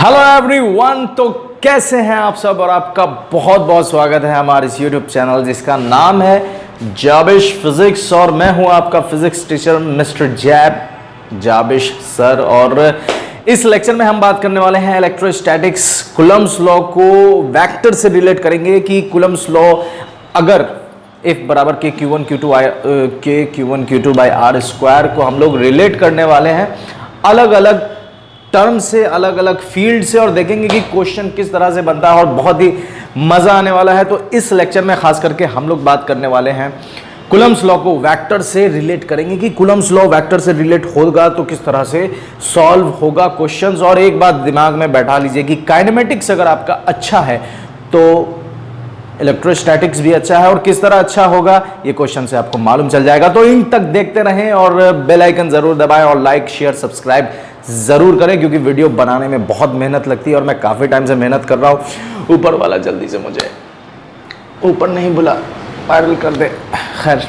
Hello everyone, तो कैसे हैं आप सब। और आपका बहुत बहुत स्वागत है हमारे इस यूट्यूब चैनल जिसका नाम है जाबिश फिजिक्स। और मैं हूं आपका physics teacher mister Jabish sir. और इस लेक्चर में हम बात करने वाले हैं इलेक्ट्रोस्टैटिक्स। कूलम्ब्स लॉ को वेक्टर से रिलेट करेंगे कि कूलम्ब्स लॉ अगर F बराबर के Q1 Q2 by are square को हम लोग रिलेट करने वाले हैं अलग अलग टर्म से, अलग अलग फील्ड से, और देखेंगे कि क्वेश्चन किस तरह से बनता है और बहुत ही मजा आने वाला है। तो इस लेक्चर में खास करके हम लोग बात करने वाले हैं कूलम्ब्स लॉ को वेक्टर से रिलेट करेंगे कि कूलम्ब्स लॉ वेक्टर से रिलेट होगा तो किस तरह से सॉल्व होगा क्वेश्चंस। और एक बात दिमाग में बैठा लीजिए कि काइनेमेटिक्स अगर आपका अच्छा है तो इलेक्ट्रोस्टैटिक्स भी अच्छा है, और किस तरह अच्छा होगा ये क्वेश्चन से आपको मालूम चल जाएगा। तो इन तक देखते रहें और बेल आइकन जरूर दबाएं और लाइक शेयर सब्सक्राइब जरूर करें, क्योंकि वीडियो बनाने में बहुत मेहनत लगती है और मैं काफी टाइम से मेहनत कर रहा हूं। ऊपर वाला जल्दी से मुझे ऊपर नहीं बुला, वायरल कर दे। खैर,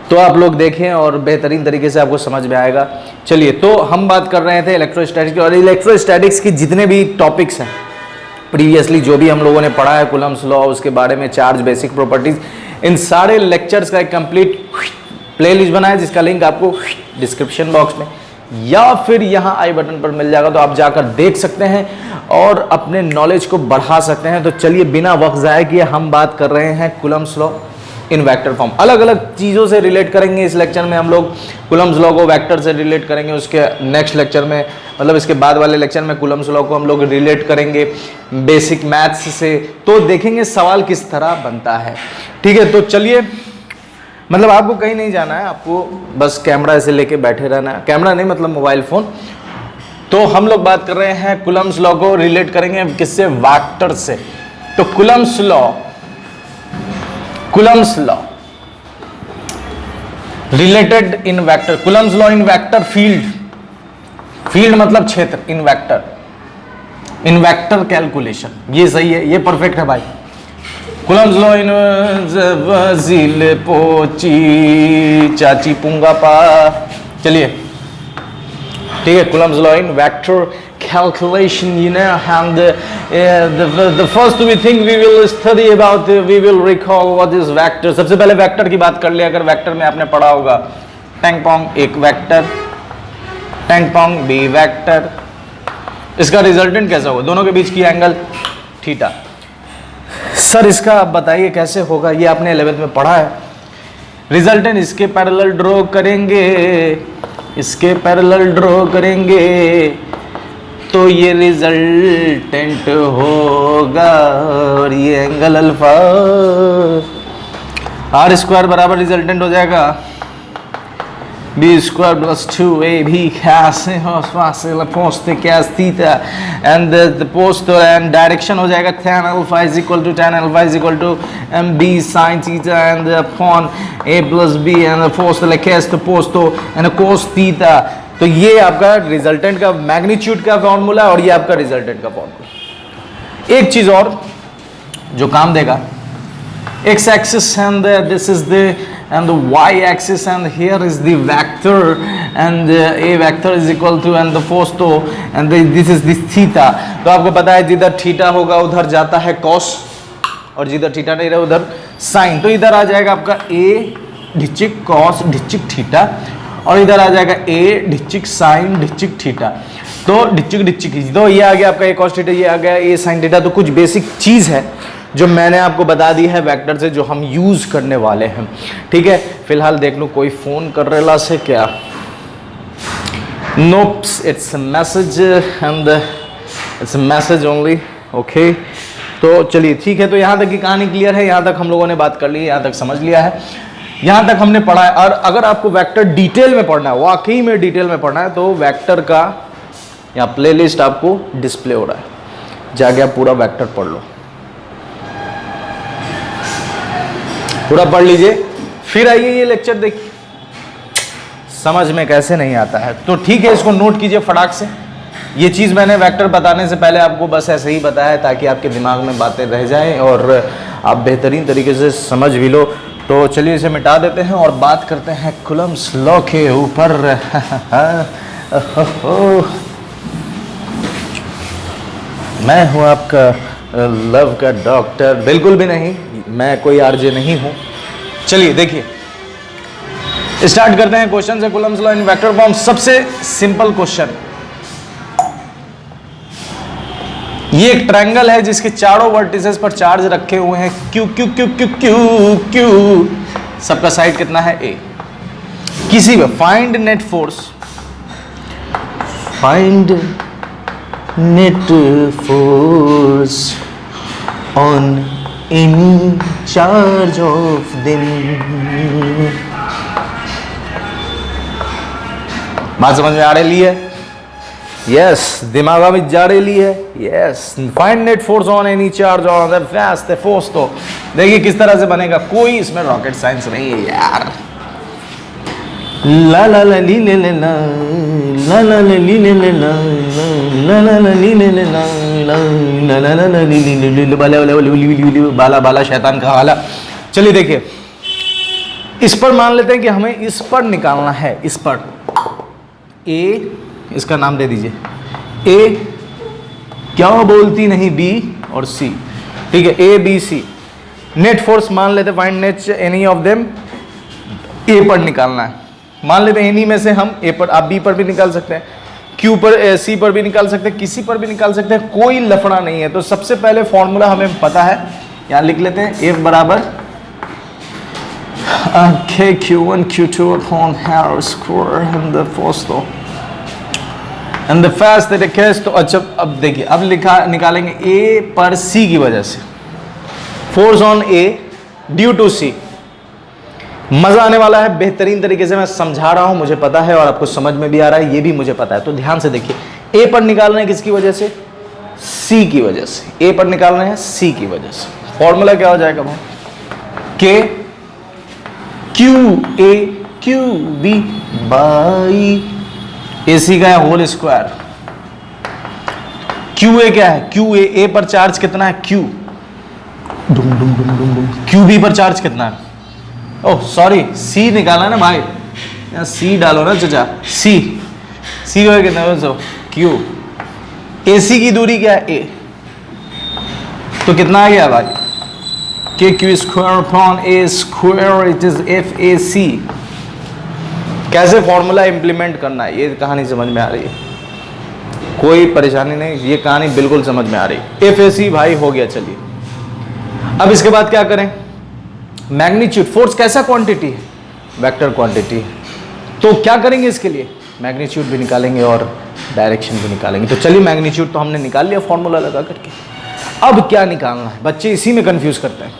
तो आप लोग देखें और बेहतरीन तरीके से आपको समझ में आएगा। चलिए, तो हम बात कर रहे थे इलेक्ट्रोस्टैटिक्स की, और इलेक्ट्रोस्टैटिक्स की जितने भी टॉपिक्स हैं प्रीवियसली जो भी हम लोगों ने पढ़ा है, कूलम्ब्स लॉ, उसके बारे में चार्ज, बेसिक प्रॉपर्टीज, इन सारे लेक्चर्स का एक कंप्लीट प्लेलिस्ट बना है जिसका लिंक आपको डिस्क्रिप्शन बॉक्स में या फिर यहाँ आई बटन पर मिल जाएगा। तो आप जाकर देख सकते हैं और अपने नॉलेज को बढ़ा सकते हैं। तो चलिए, बिना वक्त ज़ाया किए हम बात कर रहे हैं Coulomb's law in vector form. अलग अलग चीज़ों से रिलेट करेंगे इस लेक्चर में। हम लोग कूलम्ब्स लॉ को वेक्टर से रिलेट करेंगे, उसके नेक्स्ट लेक्चर में, मतलब इसके बाद वाले लेक्चर में कूलम्ब्स लॉ को हम लोग रिलेट करेंगे बेसिक मैथ्स से। तो देखेंगे सवाल किस तरह बनता है। ठीक है, तो चलिए, मतलब आपको कहीं नहीं जाना है, आपको बस कैमरा ऐसे लेके बैठे रहना है। कैमरा नहीं, मतलब मोबाइल फोन। तो हम लोग बात कर रहे हैं कूलम्ब्स लॉ को रिलेट करेंगे किससे? वेक्टर से। तो Coulomb's law related in vector, Coulomb's law in vector field मतलब क्षेत्र, इन वेक्टर कैलकुलेशन। ये सही है, ये परफेक्ट है भाई। कूलम्ब्स लॉ इन जिले पोची चाची पुंगा पा। चलिए, ठीक है, Coulomb's law in vector calculation, you know, and the first thing we will study about, we will recall what is vector. सबसे पहले वेक्टर की बात कर लिया। अगर वेक्टर में आपने पढ़ा होगा टैंग पोंग एक वेक्टर, टैंग पोंग बी वेक्टर, इसका रिजल्टेंट कैसा होगा? दोनों के बीच की एंगल थीटा। सर इसका आप बताइए कैसे होगा? ये आपने 11th में पढ़ा है। रिजल्टेंट इसके पैरेलल ड्रॉ करेंगे, इसके पैरेलल ड्रॉ करेंगे तो ये रिजल्टेंट होगा, और ये एंगल अल्फा आर स्क्वायर बराबर रिजल्टेंट हो जाएगा B square plus 2ab cos theta, and the post and direction हो जाएगा tan alpha is equal to mb sin theta and upon a plus b and post लेकेस्ट post and cos theta. तो ये आपका resultant का magnitude का formula और ये आपका रिजल्टेंट का फॉर्मूला। एक चीज और जो काम देगा, x axis and this is the and the y axis, and here is the vector, and a vector is equal to and the first and this is this theta। तो आपको पता है जिधर थीटा होगा उधर जाता है cos, और जिधर थीटा नहीं रहा उधर sin। तो इधर आ जाएगा आपका a ढिचिक cos ढिचिक थीटा, और इधर आ जाएगा a ढिचिक sin ढिचिक थीटा। तो ढिचिक तो ये आ गया आपका a cos थीटा, ये आ गया a sin थीटा। तो कुछ बेसिक चीज है जो मैंने आपको बता दी है वेक्टर से, जो हम यूज करने वाले हैं। ठीक है, फिलहाल देख लो कोई फोन कर रहा से क्या? Nopes, it's message and it's message only. Okay, तो चलिए ठीक है। तो यहाँ तक की कहानी क्लियर है, यहाँ तक हम लोगों ने बात कर ली है, यहाँ तक समझ लिया है, यहाँ तक हमने पढ़ा है। और अगर आपको वेक्टर डिटेल में पढ़ना है, वाकई में डिटेल में पढ़ना है, तो वेक्टर का यहाँ प्लेलिस्ट आपको डिस्प्ले हो रहा है, जाके आप पूरा वेक्टर पढ़ लो, पूरा पढ़ लीजिए, फिर आइए ये लेक्चर देखिए। समझ में कैसे नहीं आता है तो ठीक है, इसको नोट कीजिए फटाक से। ये चीज़ मैंने वेक्टर बताने से पहले आपको बस ऐसे ही बताया ताकि आपके दिमाग में बातें रह जाएं और आप बेहतरीन तरीके से समझ भी लो। तो चलिए इसे मिटा देते हैं और बात करते हैं कूलम्ब्स लॉ के ऊपर। मैं हूं आपका लव का डॉक्टर, बिल्कुल भी नहीं, मैं कोई आरजे नहीं हूं। चलिए देखिए, स्टार्ट करते हैं क्वेश्चन से। Coulomb's law in vector form. सबसे सिंपल क्वेश्चन, ये एक ट्रायंगल है जिसके चारों वर्टिसेस पर चार्ज रखे हुए हैं Q Q Q Q Q Q. सबका साइड कितना है ए। किसी में find net force, find net force on any charge of them. बात समझ में आ रही है? यस, दिमाग में जा रही है। Yes, find net force on any charge on the fast force. तो देखिए किस तरह से बनेगा, कोई इसमें रॉकेट साइंस नहीं है यार। ला ला ला ली ले ले ला ला ला ला ली ले ले ला ला ला ला ली ले ले ला ला ला ला ला ली ली ली बाला बाला बाला शैतान का वाला। चलिए देखिए, इस पर मान लेते हैं कि हमें इस पर निकालना है। इस पर ए, इसका नाम दे दीजिए ए, क्या बोलती नहीं बी और सी, ठीक है, A B C. Net force मान लेते, find net any of them. A पर निकालना है, मान लेते हैं एनी में से हम ए पर, आप बी पर भी निकाल सकते हैं, क्यू पर, सी पर भी निकाल सकते हैं, किसी पर भी निकाल सकते हैं, कोई लफड़ा नहीं है। तो सबसे पहले फॉर्मूला हमें पता है, यहां लिख लेते हैं, एफ बराबर के Q1 Q2 upon r square and the force तो and the fast that occurs। तो अच्छा अब देखिए, अब निकालेंगे A पर C की वजह से, force on A due to C। मजा आने वाला है, बेहतरीन तरीके से मैं समझा रहा हूं, मुझे पता है, और आपको समझ में भी आ रहा है, ये भी मुझे पता है। तो ध्यान से देखिए, A पर निकाल रहे हैं किसकी वजह से? C की वजह से। A पर निकाल रहे हैं C की वजह से। फॉर्मूला क्या हो जाएगा भाई? K q A q B by A C का है होल स्क्वायर। क्यू ए क्या है? क्यू ए पर चार्ज कितना है? क्यू। क्यू बी पर चार्ज कितना है? ओह सॉरी, सी निकाला ना भाई, यहाँ सी डालो ना चाचा। सी सी हो कितना है? क्यू। ए सी की दूरी क्या है? ए। तो कितना आ गया भाई? K q square upon A square, it is F A C. कैसे फॉर्मूला इंप्लीमेंट करना है, ये कहानी समझ में आ रही है, कोई परेशानी नहीं, ये कहानी बिल्कुल समझ में आ रही है। एफ ए सी भाई हो गया। चलिए अब इसके बाद क्या करें? मैग्नीट्यूड, फोर्स कैसा क्वांटिटी है? वेक्टर क्वांटिटी है। तो क्या करेंगे इसके लिए? मैग्नीट्यूड भी निकालेंगे और डायरेक्शन भी निकालेंगे। तो चलिए, मैग्नीट्यूड तो हमने निकाल लिया फॉर्मूला लगा करके। अब क्या निकालना है? बच्चे इसी में कंफ्यूज करते हैं,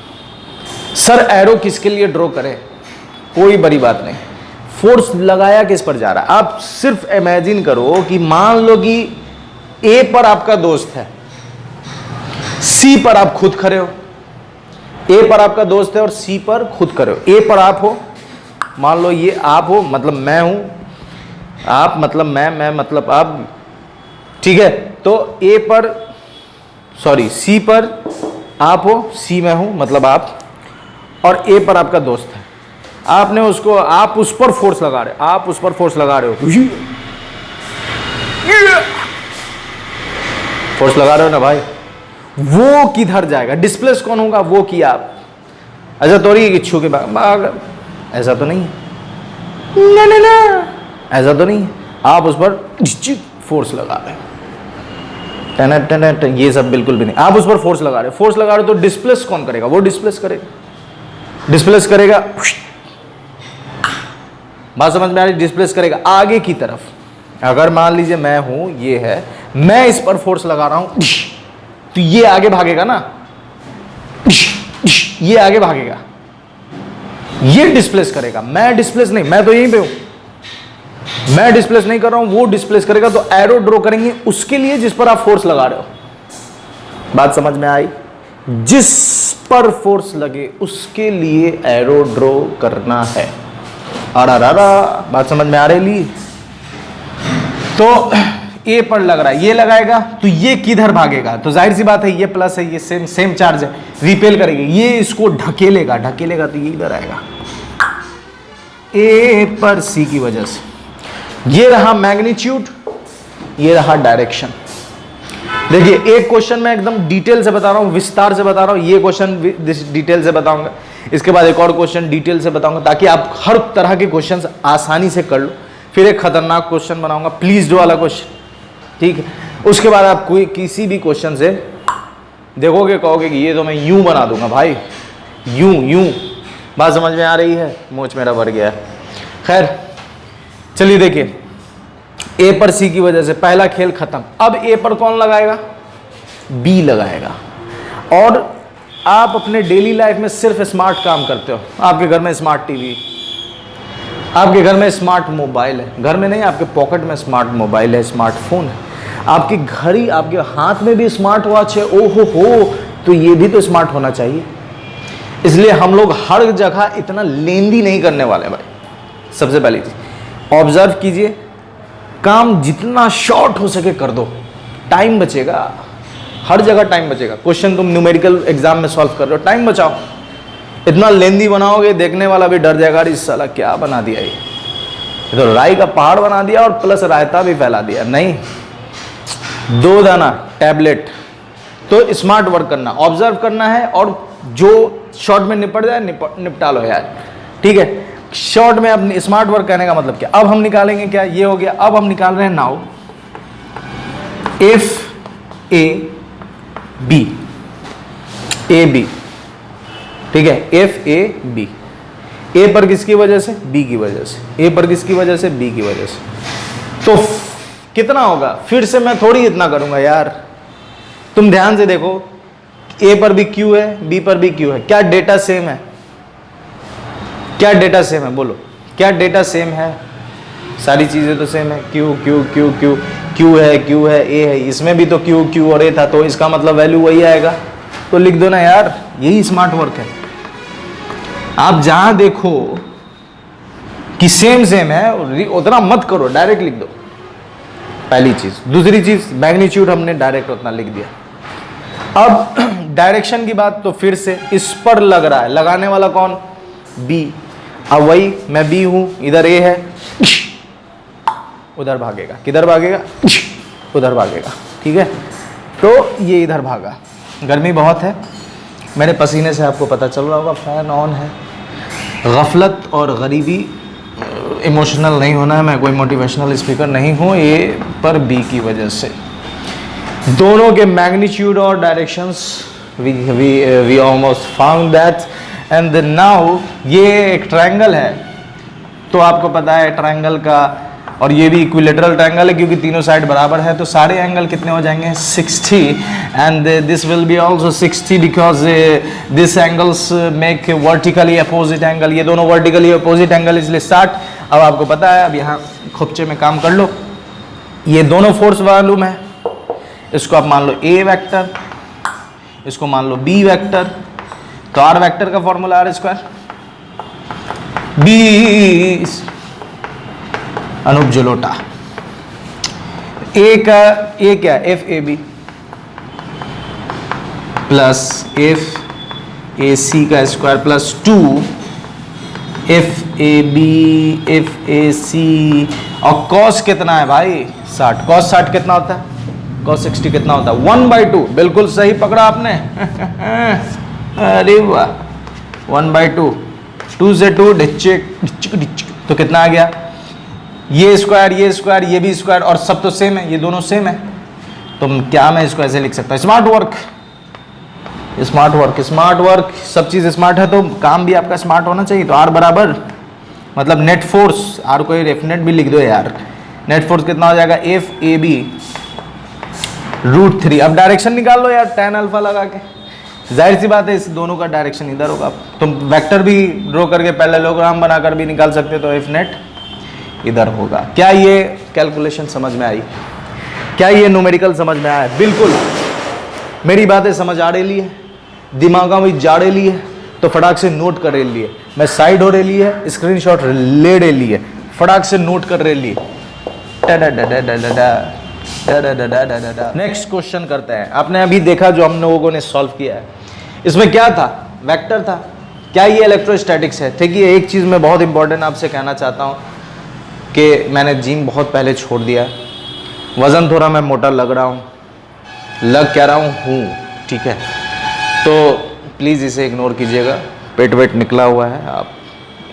सर एरो किसके लिए ड्रॉ करें? कोई बड़ी बात नहीं, फोर्स लगाया किस पर जा रहा है। आप सिर्फ इमेजिन करो कि मान लो कि ए पर आपका दोस्त है, सी पर आप खुद खड़े हो। ए पर आपका दोस्त है और सी पर खुद खड़े हो। ए पर आप हो, मान लो ये आप हो, मतलब मैं हूं, आप मतलब मैं मतलब आप, ठीक है। तो ए पर, सॉरी, सी पर आप हो, सी मैं हूं मतलब आप, और ए पर आपका दोस्त है। आपने उसको, आप उस पर फोर्स लगा रहे हो, आप उस पर फोर्स लगा रहे हो, फोर्स लगा रहे हो ना भाई, वो किधर जाएगा? डिस्प्लेस कौन होगा? वो किया आप। ऐसा तो नहीं है कि छू के भाग, ऐसा तो नहीं है, ना ऐसा तो नहीं है। आप उस पर फोर्स लगा रहे हो, ये सब बिल्कुल भी नहीं। आप उस पर फोर्स लगा रहे हो, फोर्स लगा रहे हो, तो डिस्प्लेस कौन करेगा? वो डिस्प्लेस करेगा, डिस्प्लेस करेगा। बात समझ में आ रही? डिस्प्लेस करेगा आगे की तरफ। अगर मान लीजिए मैं हूं, ये है, मैं इस पर फोर्स लगा रहा हूं, तो ये आगे भागेगा ना, ये आगे भागेगा, ये डिस्प्लेस करेगा। मैं डिस्प्लेस नहीं, मैं तो यहीं पे हूं, मैं डिस्प्लेस नहीं कर रहा हूं, वो डिस्प्लेस करेगा। तो एरो ड्रॉ करेंगे उसके लिए जिस पर आप फोर्स लगा रहे हो। बात समझ में आई? जिस पर फोर्स लगे उसके लिए एरो ड्रॉ करना है। बात समझ में आ रही? तो ए पर लग रहा है, ये लगाएगा, तो ये किधर भागेगा? तो जाहिर सी बात है, ये प्लस है, ये सेम चार्ज है, रिपेल करेगी, ये इसको ढकेलेगा, तो ये इधर आएगा ए पर सी की वजह से। ये रहा मैग्नीट्यूड, ये रहा डायरेक्शन। देखिए एक क्वेश्चन मैं एकदम डिटेल से बता रहा हूँ, विस्तार से बता रहा हूँ, ये क्वेश्चन डिटेल से बताऊंगा, इसके बाद एक और क्वेश्चन डिटेल से बताऊंगा, ताकि आप हर तरह के क्वेश्चन आसानी से कर लो। फिर एक खतरनाक क्वेश्चन बनाऊंगा, प्लीज डू वाला क्वेश्चन, ठीक है। उसके बाद आप कोई किसी भी क्वेश्चन से देखोगे, कहोगे कि ये तो मैं यूं बना दूंगा भाई, यूं। बात समझ में आ रही है? मोच मेरा भर गया है। खैर चलिए देखिए, ए पर सी की वजह से पहला खेल खत्म। अब ए पर कौन लगाएगा? बी लगाएगा। और आप अपने डेली लाइफ में सिर्फ स्मार्ट काम करते हो। आपके घर में स्मार्ट टीवी, आपके घर में स्मार्ट मोबाइल है, घर में नहीं, आपके पॉकेट में स्मार्ट मोबाइल है, स्मार्टफोन है, आपकी घड़ी, आपके हाथ में भी स्मार्ट वॉच है। ओहो हो, तो ये भी तो स्मार्ट होना चाहिए। इसलिए हम लोग हर जगह इतना लेंदी नहीं करने वाले भाई। सबसे पहली चीज ऑब्जर्व कीजिए, काम जितना शॉर्ट हो सके कर दो, टाइम बचेगा, हर जगह टाइम बचेगा। क्वेश्चन तुम न्यूमेरिकल एग्जाम में सॉल्व कर रहे हो, टाइम बचाओ। इतना लेंदी बनाओगे, देखने वाला भी डर जाएगा, इस साला क्या बना दिया ये तो राई का पहाड़ बना दिया और प्लस रायता भी फैला दिया। नहीं, 2 दाना टैबलेट। तो स्मार्ट वर्क करना, ऑब्जर्व करना है, और जो शॉर्ट में निपट जाए निपटा लो यार, ठीक है। शॉर्ट में अब स्मार्ट वर्क कहने का मतलब क्या? अब हम निकालेंगे क्या, ये हो गया। अब हम निकाल रहे हैं now F A B, A B, ठीक है, एफ ए बी। ए पर किसकी वजह से? बी की वजह से। ए पर किसकी वजह से? बी की वजह से। तो कितना होगा? फिर से मैं थोड़ी इतना करूंगा यार, तुम ध्यान से देखो, ए पर भी क्यू है, बी पर भी क्यू है। क्या डेटा सेम है? क्या डेटा सेम है? बोलो, क्या डेटा सेम है? सारी चीजें तो सेम है। Q Q Q Q Q है, क्यू है, ए है, इसमें भी तो क्यू क्यू और ए था, तो इसका मतलब वैल्यू वही आएगा। तो लिख दो ना यार, यही स्मार्ट वर्क है। आप जहां देखो कि सेम है, उतना मत करो, डायरेक्ट लिख दो, पहली चीज। दूसरी चीज, मैग्नीट्यूड हमने डायरेक्ट उतना लिख दिया। अब डायरेक्शन की बात, तो फिर से इस पर लग रहा है, लगाने वाला कौन? बी। अब वही, मैं बी हूं, इधर ए है, उधर भागेगा। किधर भागेगा? उधर भागेगा, ठीक है। तो ये इधर भागा। गर्मी बहुत है, मेरे पसीने से आपको पता चल रहा होगा, फैन ऑन है। गफलत और गरीबी, इमोशनल नहीं होना है, मैं कोई मोटिवेशनल स्पीकर नहीं हूँ। ए पर बी की वजह से दोनों के मैग्नीट्यूड और directions we almost found that. And now ये एक ट्रायंगल है, तो आपको पता है ट्रायंगल का, और ये भी इक्विलेटरल ट्रायंगल है क्योंकि तीनों साइड बराबर है, तो सारे एंगल कितने हो जाएंगे? 60। And this will be also 60 because this angles make vertically opposite angle. ये दोनों वर्टिकली अपोजिट एंगल, इसलिए 60। अब आपको पता है, अब यहाँ खुपचे में काम कर लो। ये दोनों फोर्स मालूम है, इसको आप मान लो ए वेक्टर, इसको मान लो बी वेक्टर। तो आर वेक्टर का formula R square, B Anup Jalota. A का ए क्या? F A B plus F A C का square plus 2 F A B F A C. और कॉस कितना है भाई? 60। कॉस 60 कितना होता है? कॉस 60 कितना होता है? 1/2। बिल्कुल सही पकड़ा आपने। अरे वाह, 1/2। 2 से 2 डिच्चिक, तो कितना आ गया? ये स्क्वायर, ये भी स्क्वायर, और सब तो सेम है, ये दोनों सेम है। तो क्या मैं इसको ऐसे लिख सकता हूँ? Smart work, smart work, smart work. सब चीज़ स्मार्ट है तो काम भी आपका स्मार्ट होना चाहिए। तो आर बराबर, मतलब नेट फोर्स, आर को एफ नेट भी लिख दो यार। नेट फोर्स कितना हो जाएगा? F A B √3। अब डायरेक्शन निकाल लो यार, tan अल्फा लगा के। जाहिर सी बात है, इस दोनों का डायरेक्शन इधर होगा। तुम वेक्टर भी ड्रॉ करके पैरेललोग्राम बनाकर भी निकाल सकते हो, तो एफ नेट इधर होगा। क्या ये कैलकुलेशन समझ में आई? क्या ये न्यूमेरिकल समझ में आया? बिल्कुल। मेरी बातें समझ आ रही है, दिमाग में जा रही है, तो फटाक से नोट कर रही है। मैं साइड हो रही है, स्क्रीनशॉट ले रही है, फटाक से नोट कर रही है। नेक्स्ट क्वेश्चन करते हैं। आपने अभी देखा जो हम लोगों ने सॉल्व किया है, इसमें क्या था? वेक्टर था। क्या ये इलेक्ट्रोस्टैटिक्स है? ठीक है, एक चीज़ मैं बहुत इंपॉर्टेंट आपसे कहना चाहता हूँ कि मैंने जिम बहुत पहले छोड़ दिया, वज़न थोड़ा मैं मोटा लग रहा हूँ, लग क्या रहा हूँ, ठीक है। तो प्लीज़ इसे इग्नोर कीजिएगा, पेट वेट निकला हुआ है, आप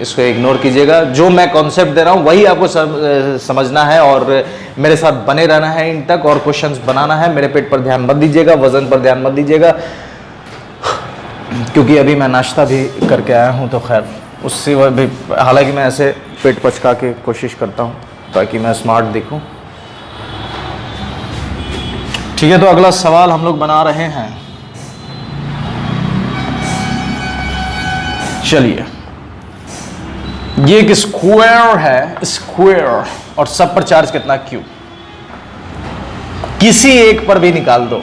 इसको इग्नोर कीजिएगा। जो मैं कॉन्सेप्ट दे रहा हूँ वही आपको समझना है और मेरे साथ बने रहना है इन तक, और क्वेश्चंस बनाना है। मेरे पेट पर ध्यान मत दीजिएगा, वजन पर ध्यान मत दीजिएगा, क्योंकि अभी मैं नाश्ता भी करके आया हूँ। तो खैर उससे वह भी, हालांकि मैं ऐसे पेट पचका के कोशिश करता हूँ ताकि मैं स्मार्ट दिखूँ। ठीक है, तो अगला सवाल हम लोग बना रहे हैं। चलिए, ये एक स्क्वायर है, स्क्वायर, और सब पर चार्ज कितना क्यू, किसी एक पर भी निकाल दो।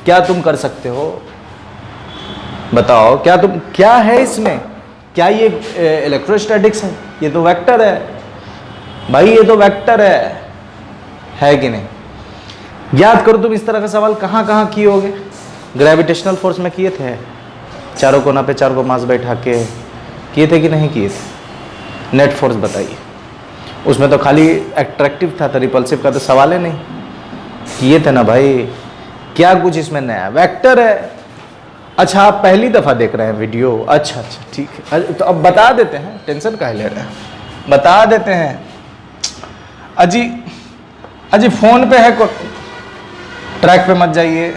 क्या तुम कर सकते हो? बताओ, क्या है इसमें? क्या ये इलेक्ट्रोस्टैटिक्स है? ये तो वेक्टर है भाई, ये तो वेक्टर है कि नहीं? याद करो, तुम इस तरह का सवाल कहां कहां किए होगे? ग्रेविटेशनल फोर्स में किए थे, चारों कोना पे चार को मास बैठा के किए थे कि नहीं किए थे? नेट फोर्स बताइए, उसमें तो खाली एट्रैक्टिव था, तो रिपल्सिव का तो सवाल है नहीं। किए थे ना भाई, क्या कुछ इसमें नया? वेक्टर है। अच्छा, आप पहली दफा देख रहे हैं वीडियो? अच्छा, ठीक है, तो अब बता देते हैं, टेंशन काहे ले रहे हैं, बता देते हैं। अजी फोन पे है, ट्रैक पे मत जाइए,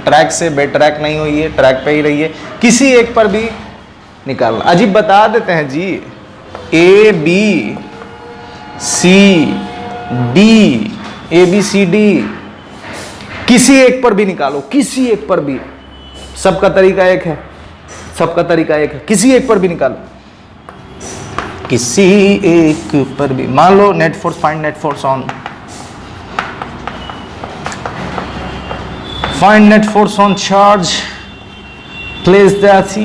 ट्रैक से बे ट्रैक नहीं हुई है, ट्रैक पे ही रहिए, किसी एक पर भी निकालना। अजी बता देते हैं जी, ए बी सी डी, किसी एक पर भी निकालो, किसी एक पर भी। सबका तरीका एक है, सबका तरीका एक है, किसी एक पर भी निकालो, किसी एक पर भी। मान लो net force, find net force on, find net force on charge placed at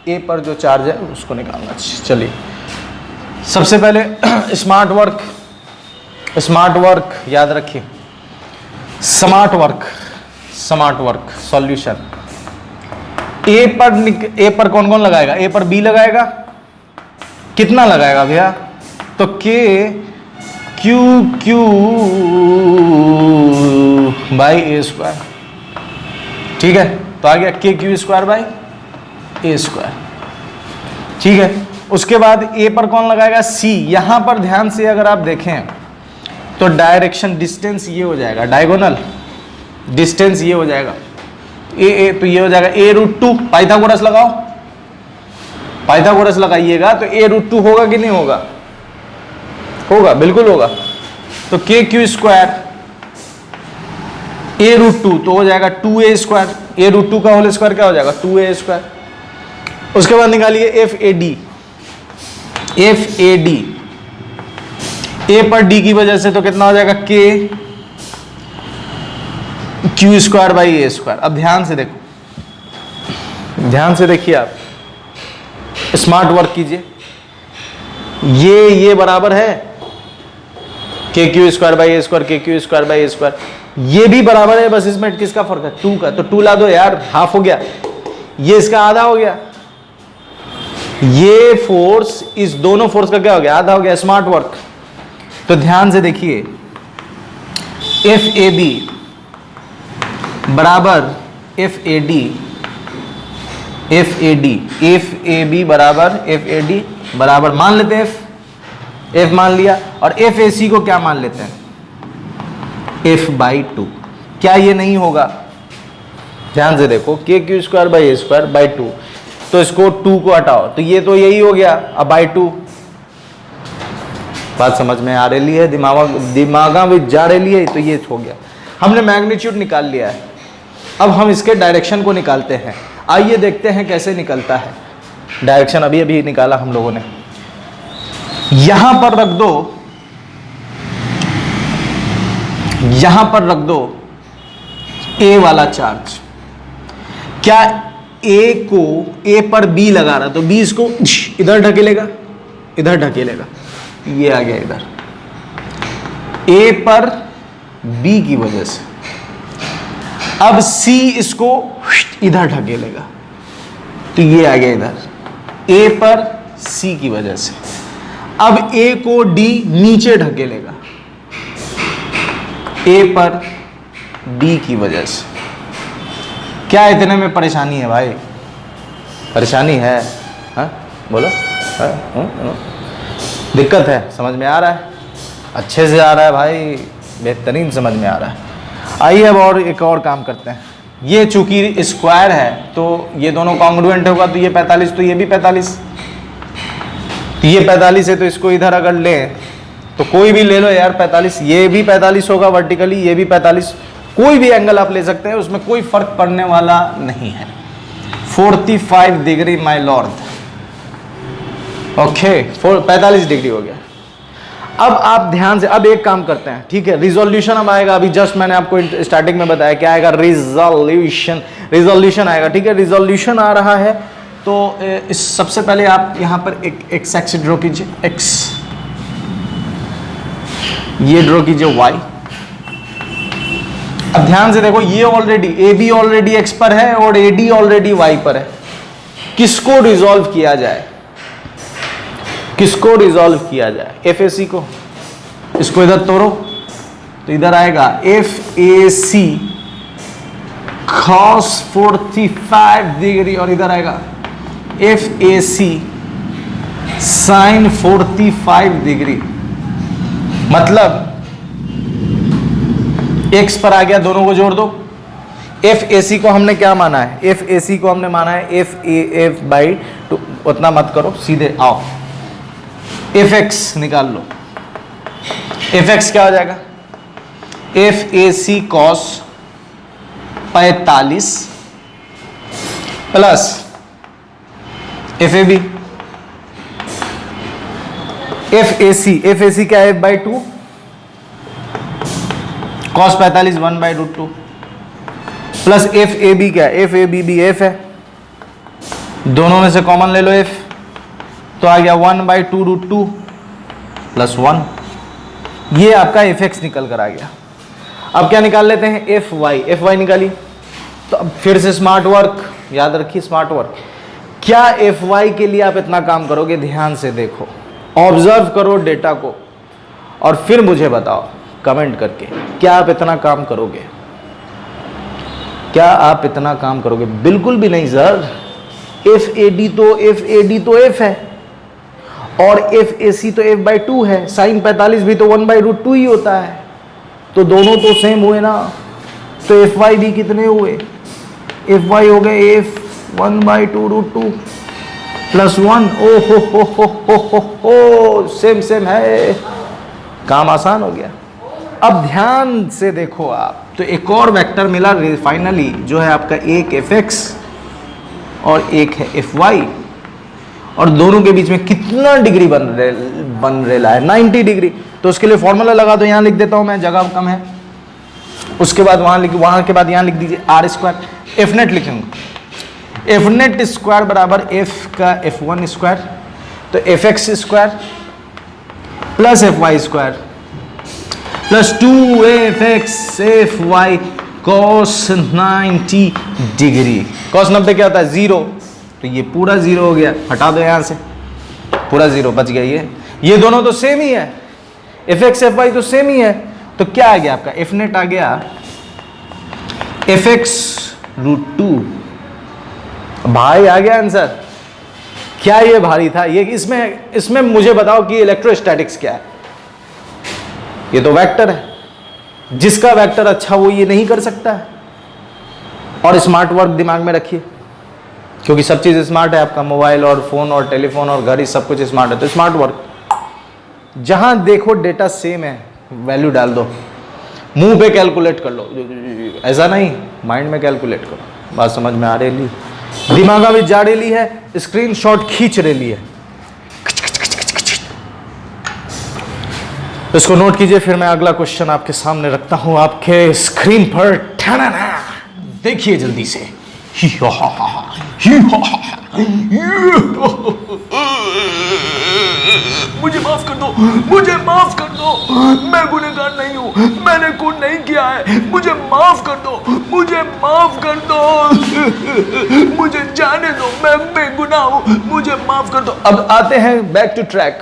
A पर जो चार्ज है उसको निकालना चाहिए। चलिए, सबसे पहले स्मार्ट वर्क याद रखिए, स्मार्ट वर्क सॉल्यूशन। ए पर कौन कौन लगाएगा? ए पर बी लगाएगा, कितना लगाएगा भैया? तो क्यू बाई ए स्क्वायर, ठीक है। तो आ गया के q square by A square, ठीक है। उसके बाद ए पर कौन लगाएगा? सी। यहां पर ध्यान से अगर आप देखें तो डायरेक्शन डिस्टेंस ये हो जाएगा, डायगोनल डिस्टेंस ये हो जाएगा ए, तो ये हो जाएगा a√2। पाइथागोरस लगाओ, पाइथागोरस लगाइएगा तो a√2 होगा कि नहीं होगा? होगा, बिल्कुल होगा। तो के क्यू स्क्वायर a√2 तो हो जाएगा 2a स्क्वायर, a√2 का होल स्क्वायर क्या हो जाएगा? 2a square. उसके बाद निकालिए एफ ए डी, ए पर डी की वजह से तो कितना हो जाएगा? के q square by A square. अब ध्यान से देखो, ध्यान से देखिए, आप स्मार्ट वर्क कीजिए। ये बराबर है K q square by A square, K q square by A square, ये भी बराबर है, बस इसमें किसका फर्क है? 2 का। तो 2 ला दो यार, हाफ हो गया, ये इसका आधा हो गया। ये फोर्स इस दोनों फोर्स का क्या हो गया? आधा हो गया, स्मार्ट वर्क। तो ध्यान से देखिए, एफ ए बी बराबर एफ ए बी बराबर एफ ए डी बराबर, मान लेते हैं एफ मान लिया, और एफ ए सी को क्या मान लेते हैं? f/2। क्या ये नहीं होगा? ध्यान से देखो, के q square by A square by 2, तो इसको 2 को हटाओ तो ये तो यही हो गया, अब बाई 2। बात समझ में आ रही है? दिमागा में जा रही है? तो ये हो गया, हमने मैग्नीट्यूड निकाल लिया है। अब हम इसके डायरेक्शन को निकालते हैं। आइए देखते हैं कैसे निकलता है। डायरेक्शन अभी निकाला हम लोगों ने। यहां पर रख दो, यहां पर रख दो ए वाला चार्ज। क्या ए को, ए पर बी लगा रहा, तो बी इसको इधर ढकेलेगा, इधर ढकेलेगा, ये आ गया इधर। ए पर बी की वजह से अब सी इसको इधर ढकेलेगा, तो ये आ गया इधर, ए पर सी की वजह से। अब ए को डी नीचे ढकेलेगा, ए पर डी की वजह से। क्या इतने में परेशानी है भाई? परेशानी है? हाँ बोलो। दिक्कत है? समझ में आ रहा है? अच्छे से आ रहा है भाई, बेहतरीन समझ में आ रहा है। आइए अब और एक और काम करते हैं। ये चूंकि स्क्वायर है तो ये दोनों कॉन्ग्रुएंट होगा, तो ये 45 तो ये भी 45, तो ये 45 है, तो इसको इधर अगर लें तो कोई भी ले लो यार 45, ये भी 45 होगा वर्टिकली, ये भी 45, कोई भी एंगल आप ले सकते हैं, उसमें कोई फर्क पड़ने वाला नहीं है। 45 degree my Lord, okay 45 degree हो गया। अब आप ध्यान से अब एक काम करते हैं, ठीक है। रिजोल्यूशन अब आएगा, अभी जस्ट मैंने आपको स्टार्टिंग में बताया क्या आएगा, रिजोल्यूशन आएगा, ठीक है। रिजोल्यूशन आ रहा है तो इस सबसे पहले आप यहां पर एक एक्स एक्सिस ड्रॉ कीजिए, एक्स, ये ड्रॉ कीजिए वाई। अब ध्यान से देखो, ये already A B already X पर है और ए डी ऑलरेडी वाई पर है। किसको रिजॉल्व किया जाए? किसको रिजॉल्व किया जाए? एफ ए सी को। इसको इधर तोड़ो तो इधर आएगा F A C cos 45 degree, और इधर आएगा F A C sine 45 degree. मतलब x पर आ गया, दोनों को जोड़ दो। एफ ए सी को हमने क्या माना है? एफ ए सी को हमने माना है F A F by to. उतना मत करो, सीधे आओ, एफ एक्स निकाल लो। एफ एक्स क्या हो जाएगा? F A C cos 45 plus F A B, F A C क्या है? एफ बाई टू, कॉस 45 1/√2 प्लस एफ ए बी क्या है? एफ ए बी भी एफ है, दोनों में से कॉमन ले लो एफ, तो आ गया 1/2√2 प्लस 1। ये आपका एफ एक्स निकल कर आ गया। अब क्या निकाल लेते हैं? एफ वाई निकाली। तो अब फिर से स्मार्ट वर्क, याद रखिए स्मार्ट वर्क। क्या एफ वाई के लिए आप इतना काम करोगे? ध्यान से देखो, ऑब्जर्व करो डेटा को और फिर मुझे बताओ कमेंट करके, क्या आप इतना काम करोगे? क्या आप इतना काम करोगे? बिल्कुल भी नहीं सर। एफ ए डी तो एफ है और एफ ए सी तो एफ बाई टू है, साइन 45 भी तो 1/√2 ही होता है, तो दोनों तो सेम हुए ना। तो एफ वाई भी कितने हुए? एफ वाई हो गए एफ 1/2√2 प्लस 1। ओ हो, सेम है, काम आसान हो गया। अब ध्यान से देखो आप, तो एक और वेक्टर मिला फाइनली, जो है आपका एक एफ एक्स और एक है एफ वाई, और दोनों के बीच में कितना डिग्री बन रेला है? 90 डिग्री। तो उसके लिए फॉर्मूला लगा दो, यहां लिख देता हूं मैं, जगह कम है। उसके बाद वहां के बाद यहां लिख दीजिए आर स्क्वायर, एफ नेट लिखेंगे। एफ नेट स्क्वायर बराबर एफ का एफ वन स्क्वायर, तो F X square plus F Y square plus 2 F X F Y cos 90 degree. Cos 90 क्या होता है? 0, तो ये पूरा 0 हो गया, हटा दो यहां से, पूरा 0 बच गया। ये दोनों तो सेम ही है, एफ एक्स एफ वाई तो सेम ही है। तो क्या आ गया आपका? एफ नेट आ गया एफ एक्स √2। भाई आ गया आंसर। क्या ये भारी था? ये इसमें मुझे बताओ कि इलेक्ट्रोस्टैटिक्स क्या है? ये तो वेक्टर है, जिसका वेक्टर अच्छा वो ये नहीं कर सकता है। और स्मार्ट वर्क दिमाग में रखिए, क्योंकि सब चीज़ स्मार्ट है, आपका मोबाइल और फोन और टेलीफोन और घड़ी सब कुछ स्मार्ट है। तो स्मार्ट वर्क, जहां देखो डेटा सेम है, वैल्यू डाल दो, मुंह पे कैलकुलेट कर लो, ऐसा नहीं, माइंड में कैलकुलेट करो। बात समझ में आ रही? दिमाग में जा रही है, स्क्रीनशॉट खींच रही है। इसको नोट कीजिए, फिर मैं अगला क्वेश्चन आपके सामने रखता हूं आपके स्क्रीन पर। देखिए जल्दी से। मुझे माफ कर दो, मुझे माफ कर दो, मैं गुनहगार नहीं हूं, मैंने खून नहीं किया है, मुझे माफ कर दो, मुझे माफ कर दो, मुझे जाने दो, मैं बेगुनाह हूं, मुझे माफ कर दो। अब आते हैं बैक टू ट्रैक।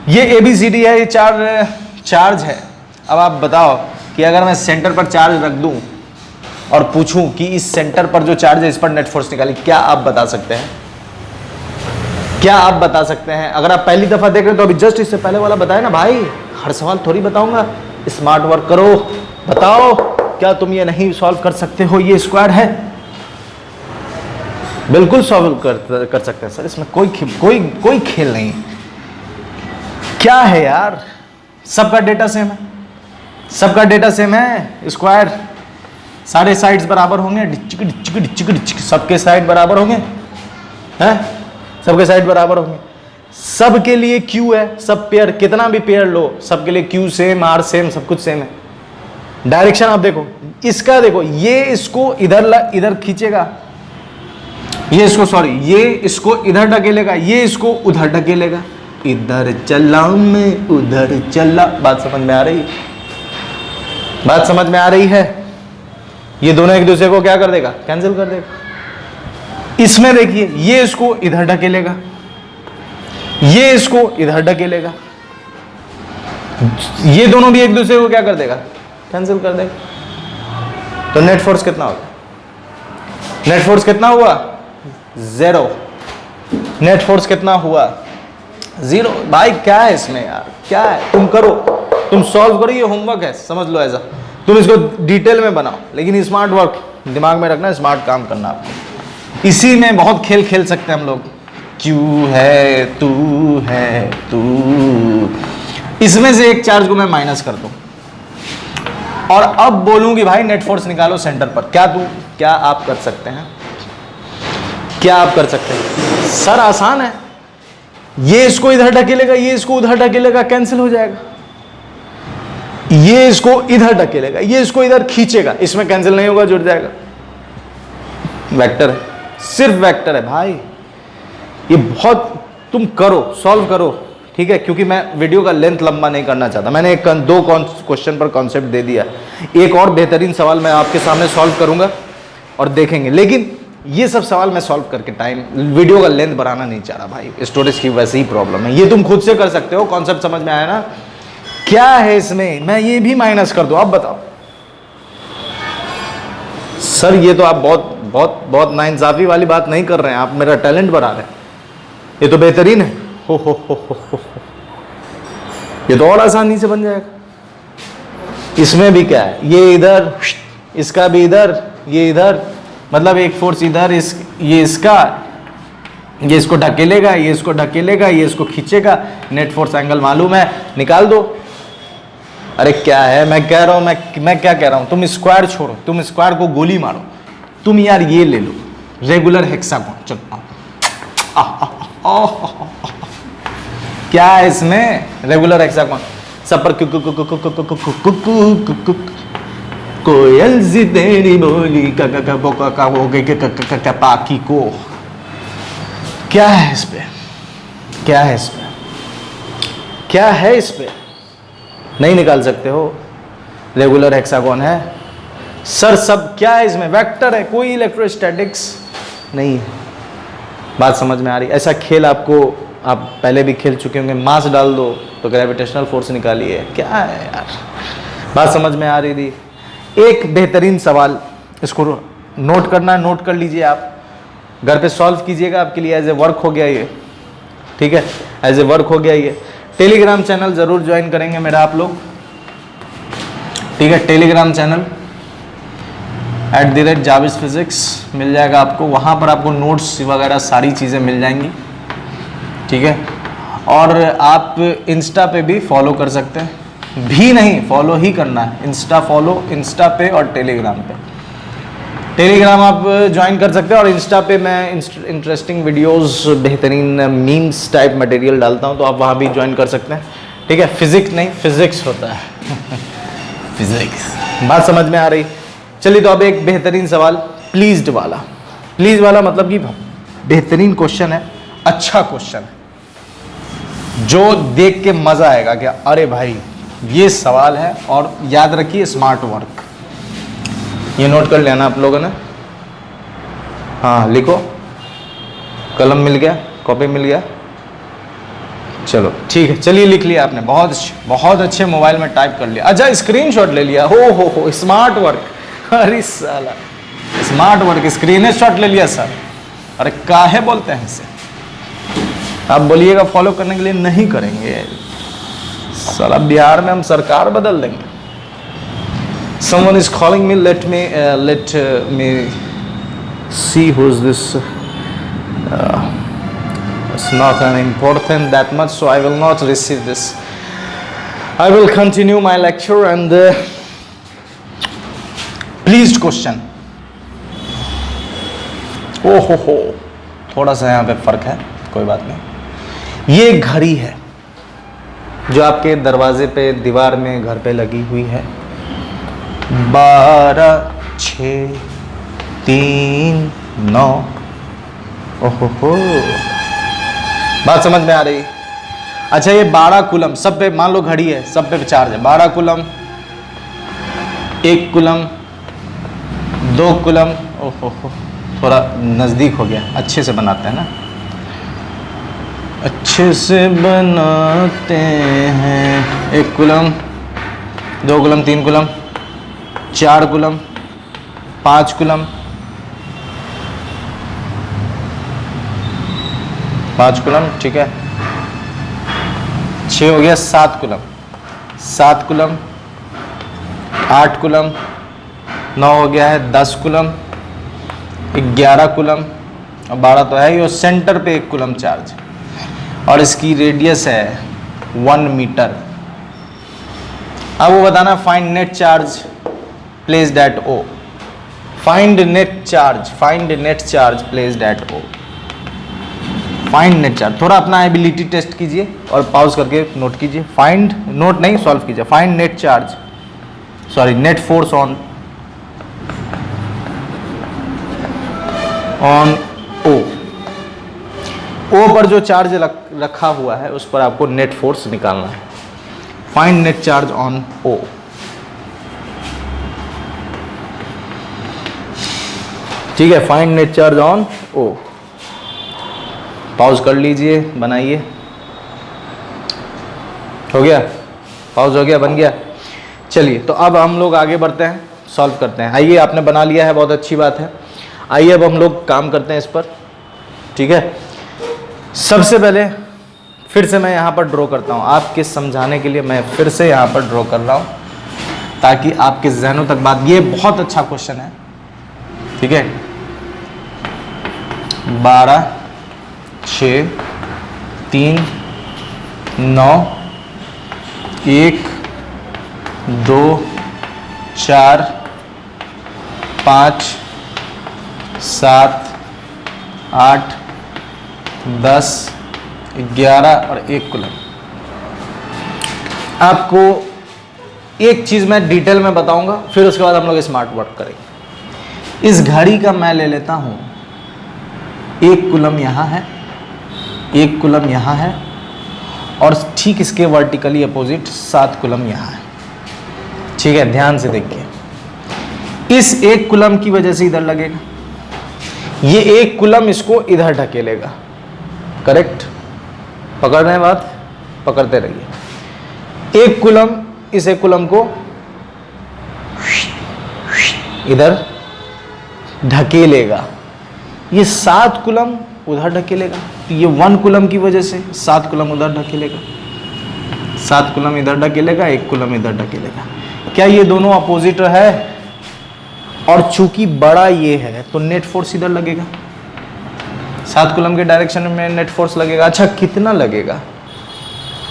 ये ABCD है, ये चार्ज है। अब आप बताओ कि अगर मैं सेंटर पर चार्ज रख दूं और पूछूं कि इस सेंटर पर जो चार्ज है इस पर नेट फोर्स निकालिए, क्या आप बता सकते हैं? क्या आप बता सकते हैं? अगर आप पहली दफा देख रहे हो तो अभी जस्ट इससे पहले वाला बताया ना भाई, हर सवाल थोड़ी बताऊंगा। स्मार्ट वर्क करो, बताओ क्या तुम ये नहीं सॉल्व कर सकते हो? ये स्क्वायर है, बिल्कुल सॉल्व कर सकते हैं सर, इसमें कोई खेल नहीं। क्या है यार, सबका डेटा सेम है, सबका डेटा सेम है। स्क्वायर सारे साइड्स बराबर होंगे, डिचिक सबके साइड बराबर होंगे, हैं? सबके साइड बराबर होंगे, सबके लिए Q है, सब पेयर कितना भी पेयर लो सबके लिए Q सेम, R सेम, सब कुछ सेम है। डायरेक्शन आप देखो, इसका देखो, ये इसको इधर खींचेगा, ये इसको इधर ढकेलेगा, ये इसको उधर ढकेलेगा, इधर चला मैं उधर चला। बात समझ में आ रही है? बात समझ में आ रही है? ये दोनों एक दूसरे को क्या कर देगा? कैंसिल कर देगा। इसमें देखिए, ये इसको इधर ढकेलेगा, ये इसको इधर ढकेलेगा, ये दोनों भी एक दूसरे को क्या कर देगा? कैंसिल कर देगा। तो नेट फोर्स कितना होगा? नेट फोर्स कितना हुआ? 0। नेट फोर्स कितना हुआ? 0। भाई क्या है इसमें यार, क्या है? तुम करो, तुम सॉल्व करो, ये होमवर्क है, समझ लो ऐसा। तुम इसको डिटेल में बनाओ, लेकिन स्मार्ट वर्क दिमाग में रखना, स्मार्ट काम करना आपको। इसी में बहुत खेल खेल सकते हैं हम लोग। क्यों है तू, इसमें से एक चार्ज को मैं माइनस कर दूं और अब बोलूं कि भाई नेट फोर्स निकालो सेंटर पर, क्या आप कर सकते हैं? क्या आप कर सकते हैं? सर आसान है, ये इसको इधर ढकेलेगा, ये इसको उधर ढकेलेगा, कैंसिल हो जाएगा। ये इसको इधर ढकेलेगा, ये इसको इधर खींचेगा, इसमें कैंसिल नहीं होगा, जुड़ जाएगा। वेक्टर है, सिर्फ वेक्टर है भाई। ये बहुत, तुम करो, सॉल्व करो, ठीक है? क्योंकि मैं वीडियो का लेंथ लंबा नहीं करना चाहता। मैंने दो क्वेश्चन पर कॉन्सेप्ट दे दिया, एक और बेहतरीन सवाल मैं आपके सामने सॉल्व करूंगा और देखेंगे। लेकिन ये सब सवाल मैं सॉल्व करके वीडियो का लेंथ बढ़ाना नहीं चाह रहा भाई, स्टोरेज की वैसे ही प्रॉब्लम है। ये तुम खुद से कर सकते हो, कॉन्सेप्ट समझ में आया ना? क्या है इसमें? मैं ये भी माइनस कर दूं, अब बताओ सर। ये तो आप बहुत नाइंसाफी वाली बात नहीं कर रहे हैं, आप मेरा टैलेंट बढ़ा रहे हैं। ये तो बेहतरीन है, हो। ये तो और आसानी से बन जाएगा। इसमें भी क्या है, ये इधर, इसका भी इधर, ये इधर, मतलब एक फोर्स इधर, ये इसको ढकेलेगा, ये इसको ढकेलेगा, ये इसको खींचेगा। नेट फोर्स एंगल मालूम है, निकाल दो। अरे क्या है, मैं कह रहा हूं, मैं क्या कह रहा हूं, तुम स्क्वायर छोड़ो, तुम स्क्वायर को गोली मारो। तुम यार ये ले लो, रेगुलर हेक्सागोन। चलो क्या है इसमें? Regular hexagon. सब पर कोयल सी तेरी बोली पाकी को। क्या है इस पे? क्या है इस पे? क्या है इस पे? नहीं निकाल सकते हो? रेगुलर हेक्सागोन है सर। सब क्या है इसमें? वेक्टर है, कोई इलेक्ट्रोस्टैटिक्स नहीं है। बात समझ में आ रही? ऐसा खेल आपको, आप पहले भी खेल चुके होंगे। मास डाल दो तो ग्रेविटेशनल फोर्स निकालिए। क्या है यार? बात समझ में आ रही थी? एक बेहतरीन सवाल, इसको नोट करना, नोट कर लीजिए, आप घर पे सॉल्व कीजिएगा, आपके लिए एज ए वर्क हो गया ये, ठीक है? एज ए वर्क हो गया ये। टेलीग्राम चैनल जरूर ज्वाइन करेंगे मेरा आप लोग, ठीक है? टेलीग्राम चैनल @जाविस फिजिक्स मिल जाएगा आपको, वहाँ पर आपको नोट्स वगैरह सारी चीज़ें मिल जाएंगी, ठीक है? और आप इंस्टा पे भी फॉलो कर सकते हैं, भी नहीं फॉलो ही करना है, इंस्टा फॉलो, इंस्टा पे और टेलीग्राम पे। टेलीग्राम आप ज्वाइन कर सकते हैं और इंस्टा पे मैं इंटरेस्टिंग वीडियोस, बेहतरीन मीम्स टाइप मटेरियल डालता हूं, तो आप वहां भी ज्वाइन कर सकते हैं, ठीक है? फिजिक्स नहीं, फिजिक्स होता है फिजिक्स। बात समझ में आ रही? चलिए, तो अब एक बेहतरीन सवाल, प्लीज्ड वाला। प्लीज वाला मतलब कि बेहतरीन क्वेश्चन है, अच्छा क्वेश्चन है, जो देख के मजा आएगा कि अरे भाई ये सवाल है। और याद रखिए, स्मार्ट वर्क, ये नोट कर लेना आप लोगों ने। हाँ लिखो, कलम मिल गया, कॉपी मिल गया, चलो ठीक है, चलिए लिख लिया आपने, बहुत अच्छे मोबाइल में टाइप कर लिया। अच्छा स्क्रीनशॉट ले लिया, हो स्मार्ट वर्क। अरे साला स्मार्ट वर्क, स्क्रीनशॉट ले लिया सर। अरे काहे बोलते हैं इसे, आप बोलिएगा फॉलो करने के लिए, नहीं करेंगे साला, बिहार में हम सरकार बदल देंगे। Someone is calling me, let me see who's this. It's not an important that much, so I will not receive this. I will continue my lecture and pleased question. हो थोड़ा सा यहाँ पे फर्क है, कोई बात नहीं। ये घड़ी है जो आपके दरवाजे पे, दीवार में, घर पे लगी हुई है। 12, 6, 3, 9। ओहो, बात समझ में आ रही। अच्छा ये 12 कूलम सब पे, मान लो घड़ी है, सब पे चार्ज है। 12 कूलम, 1 कूलम, 2 कूलम। ओहो, थोड़ा नज़दीक हो गया, अच्छे से बनाते हैं ना, अच्छे से बनाते हैं। 1 coulomb, 2 coulomb, 3 coulomb, 4 coulomb, 5 coulomb, 5 coulomb, ठीक है। 6 हो गया, 7 कूलम, 7 कूलम, 8 कूलम, 9 हो गया है 10 कूलम, 11 कूलम, और 12 तो है ही, और सेंटर पे 1 कूलम चार्ज, और इसकी रेडियस है 1 मीटर। अब वो बताना find net charge placed at O। Find net charge placed at O। Find net charge, थोड़ा अपना एबिलिटी टेस्ट कीजिए और पॉज करके नोट कीजिए। फाइंड, नोट नहीं सॉल्व कीजिए। Find net charge, sorry net force on O। O पर जो चार्ज रखा हुआ है उस पर आपको नेट फोर्स निकालना है। Find net charge on O। ठीक है, find net charge on O। Pause कर लीजिए, बनाइए। हो गया, पॉज हो गया, बन गया। चलिए तो अब हम लोग आगे बढ़ते हैं, सॉल्व करते हैं। आइए, आपने बना लिया है, बहुत अच्छी बात है। आइए अब हम लोग काम करते हैं इस पर, ठीक है। सबसे पहले फिर से मैं यहाँ पर ड्रॉ करता हूँ, आपके समझाने के लिए मैं फिर से यहाँ पर ड्रॉ कर रहा हूँ ताकि आपके जहनों तक बात, ये बहुत अच्छा क्वेश्चन है, ठीक है। 12, 6, 3, 9, 1, 2, 4, 5, 7, 8, 10, 11 और 1 कूलम। आपको एक चीज़ मैं डिटेल में बताऊंगा, फिर उसके बाद हम लोग स्मार्ट वर्क करेंगे। इस घड़ी का मैं ले लेता हूं, 1 कूलम यहाँ है, 1 कूलम यहाँ है, और ठीक इसके वर्टिकली अपोजिट 7 कूलम यहाँ है, ठीक है। ध्यान से देखिए, इस 1 कूलम की वजह से इधर लगेगा, ये 1 कूलम इसको इधर ढकेलेगा, करेक्ट। पकड़ रहे हैं बात, पकड़ते रहिए। 1 कूलम इस 1 कूलम को इधर ढकेलेगा, ये 7 कूलम उधर ढकेलेगा, तो ये 1 कूलम की वजह से 7 कूलम उधर ढकेलेगा, 7 कूलम इधर ढकेलेगा, 1 कूलम इधर ढकेलेगा। क्या ये दोनों अपोजिट है? और चूंकि बड़ा ये है तो नेट फोर्स इधर लगेगा, 7 कूलम के डायरेक्शन में नेट फोर्स लगेगा। अच्छा कितना लगेगा?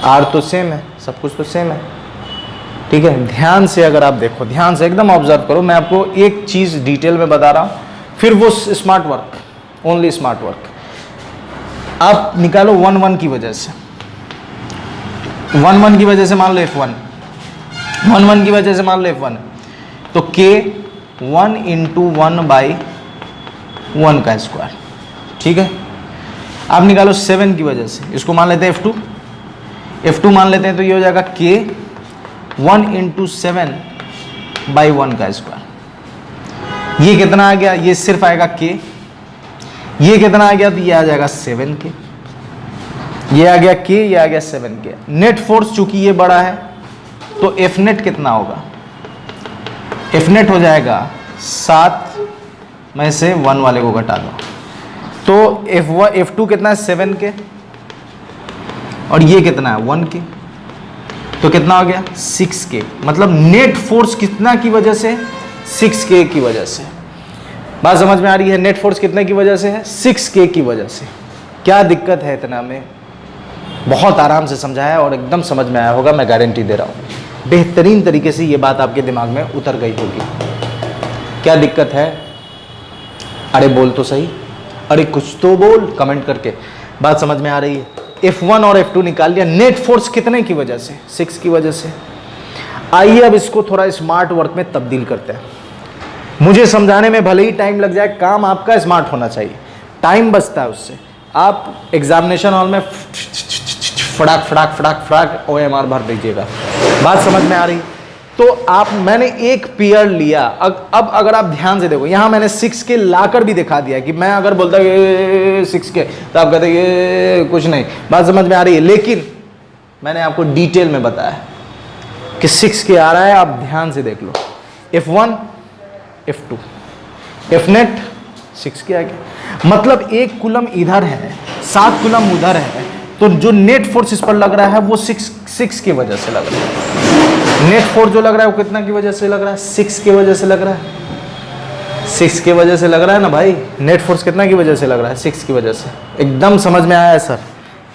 आर तो सेम है, सब कुछ तो सेम है, ठीक है। ध्यान से अगर आप देखो, ध्यान से एकदम ऑब्जर्व करो, मैं आपको एक चीज डिटेल में बता रहा हूं, फिर वो smart work, only smart work. आप निकालो 1 1 की वजह से, 1 1 की वजह से मान लो F1, 1 1 की वजह से मान लो F1, तो K 1 इंटू 1/1 का स्क्वायर, ठीक है। आप निकालो 7 की वजह से, इसको मान लेते हैं F2, F2 मान लेते हैं, तो ये हो जाएगा K 1 इंटू 7/1 का स्क्वायर। ये कितना आ गया? ये सिर्फ आएगा K। ये कितना आ गया? तो ये आ जाएगा 7K। ये आ गया K, ये आ गया 7K। नेट फोर्स चूंकि ये बड़ा है तो एफ नेट कितना होगा? एफ नेट हो जाएगा 7 में से 1 वाले को घटा दो तो F2 कितना है? 7K, और ये कितना है? 1K, तो कितना हो गया? 6K। मतलब नेट फोर्स कितना की वजह से? 6K की वजह से। बात समझ में आ रही है? नेट फोर्स कितने की वजह से है? 6K की वजह से। क्या दिक्कत है इतना में? बहुत आराम से समझाया और एकदम समझ में आया होगा, मैं गारंटी दे रहा हूँ। बेहतरीन तरीके से ये बात आपके दिमाग में उतर गई होगी। क्या दिक्कत है? अरे बोल तो सही, अरे कुछ तो बोल कमेंट करके। बात समझ में आ रही है? F1 और F2 निकाल लिया। नेट फोर्स कितने की वजह से? 6 की वजह से। आइए अब इसको थोड़ा स्मार्ट वर्क में तब्दील करते हैं। मुझे समझाने में भले ही टाइम लग जाए, काम आपका स्मार्ट होना चाहिए, टाइम बचता है उससे। आप एग्जामिनेशन हॉल में फटाक फटाक फटाक फटाक OMR भर दीजिएगा। बात समझ में आ रही? तो मैंने एक पेयर लिया। अब अगर आप ध्यान से देखो, यहां मैंने 6K लाकर भी दिखा दिया कि मैं अगर बोलता 6K तो आप कहते ये कुछ नहीं। बात समझ में आ रही है? लेकिन मैंने आपको डिटेल में बताया कि 6K आ रहा है, आप ध्यान से देख लो। F1 F2 F net 6K आ गया। मतलब 1 कूलम इधर है, 7 कूलम उधर है, तो जो नेट फोर्स इस पर लग रहा है वो 6 की वजह से लग रहा है। नेट फोर्स जो लग रहा है वो कितना की वजह से लग रहा है? 6 की वजह से लग रहा है। 6 की वजह से लग रहा है ना भाई। नेट फोर्स कितना की वजह से लग रहा है? 6 की वजह से। एकदम समझ में आया है सर?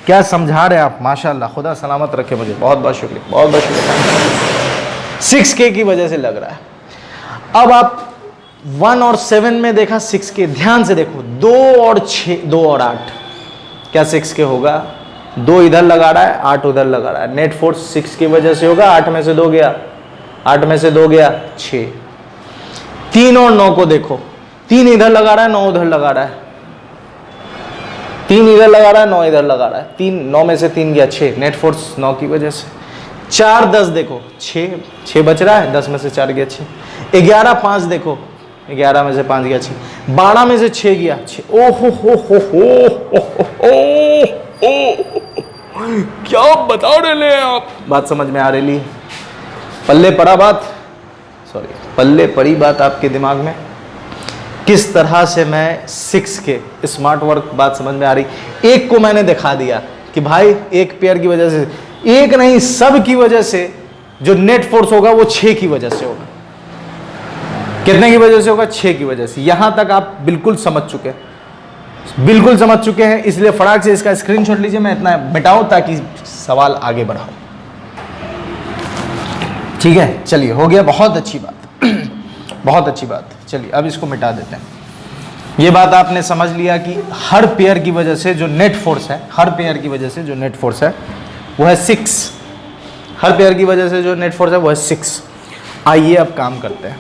क्या समझा रहे हैं आप? माशाल्लाह, खुदा सलामत रखे मुझे। बहुत बहुत शुक्रिया, बहुत बहुत शुक्रिया। 6K की वजह से लग रहा है। अब आप 1 और 7 में देखा 6K। ध्यान से देखो, 2 और 6, 2 और 8, क्या 6K होगा? 2 इधर लगा रहा है, 8 उधर लगा रहा है। नेट फोर्स 6 की वजह से होगा। 8 में से 2 गया, 8 में से 2 गया 6। 3 और 9 को देखो, 3 इधर लगा रहा है, 9 उधर लगा रहा है। 3 इधर लगा रहा है, 9 इधर लगा रहा है। 3, 9 में से 3 गया 6। नेट फोर्स 9 की वजह से। 4, 10 देखो, 6 बच रहा है, 10 में से 4 गया 6। 11, 5 देखो, 11 में से 5 गया 6। 12 में से 6 गया 6। ओहो हो क्या बता रहे हैं आप? बात समझ में आ रही है? पल्ले पड़ा बात, सॉरी, पल्ले पड़ी बात आपके दिमाग में? किस तरह से मैं 6K स्मार्ट वर्क, बात समझ में आ रही? एक को मैंने दिखा दिया कि भाई एक पेयर की वजह से, एक नहीं सब की वजह से जो नेट फोर्स होगा वो 6 की वजह से होगा। कितने की वजह से होगा? 6 की वजह से। यहां तक आप बिल्कुल समझ चुके हैं, बिल्कुल समझ चुके हैं। इसलिए फटाक से इसका स्क्रीनशॉट लीजिए, मैं इतना मिटाऊं ताकि सवाल आगे बढ़ाऊं। ठीक है, चलिए, हो गया। बहुत अच्छी बात बहुत अच्छी बात। चलिए अब इसको मिटा देते हैं। ये बात आपने समझ लिया कि हर पेयर की वजह से जो नेट फोर्स है, हर पेयर की वजह से जो नेट फोर्स है वो है 6। हर पेयर की वजह से जो नेट फोर्स है वो है 6। आइए अब काम करते हैं।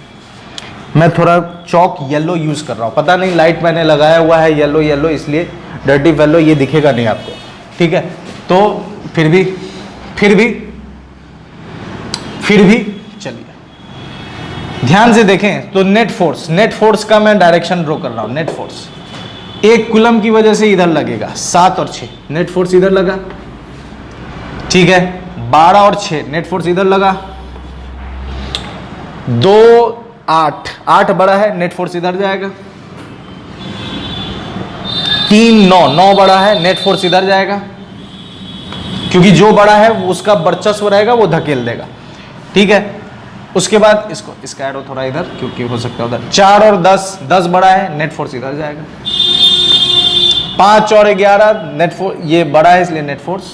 मैं थोड़ा चौक येलो यूज कर रहा हूँ, पता नहीं लाइट मैंने लगाया हुआ है येलो येलो, इसलिए डर्टी फेलो ये दिखेगा नहीं आपको। ठीक है, तो फिर भी चलिए ध्यान से देखें तो नेट फोर्स का मैं डायरेक्शन ड्रॉ कर रहा हूँ। नेट फोर्स 1 कूलम की वजह से इधर लगेगा, 7 और 6 नेट फोर्स इधर लगा। ठीक है, 12 और 6 नेट फोर्स इधर लगा। 2, 8 बड़ा है, नेट फोर्स इधर जाएगा। 3, 9 बड़ा है, नेट फोर्स इधर जाएगा, क्योंकि जो बड़ा है वो उसका वर्चस्व रहेगा, वो धकेल देगा। ठीक है, उसके बाद इसका एरो थोड़ा इधर, क्योंकि हो सकता है उधर। 4 और 10 बड़ा है, नेट फोर्स इधर जाएगा। 5 और 11 नेट फोर्स, ये बड़ा है इसलिए net force,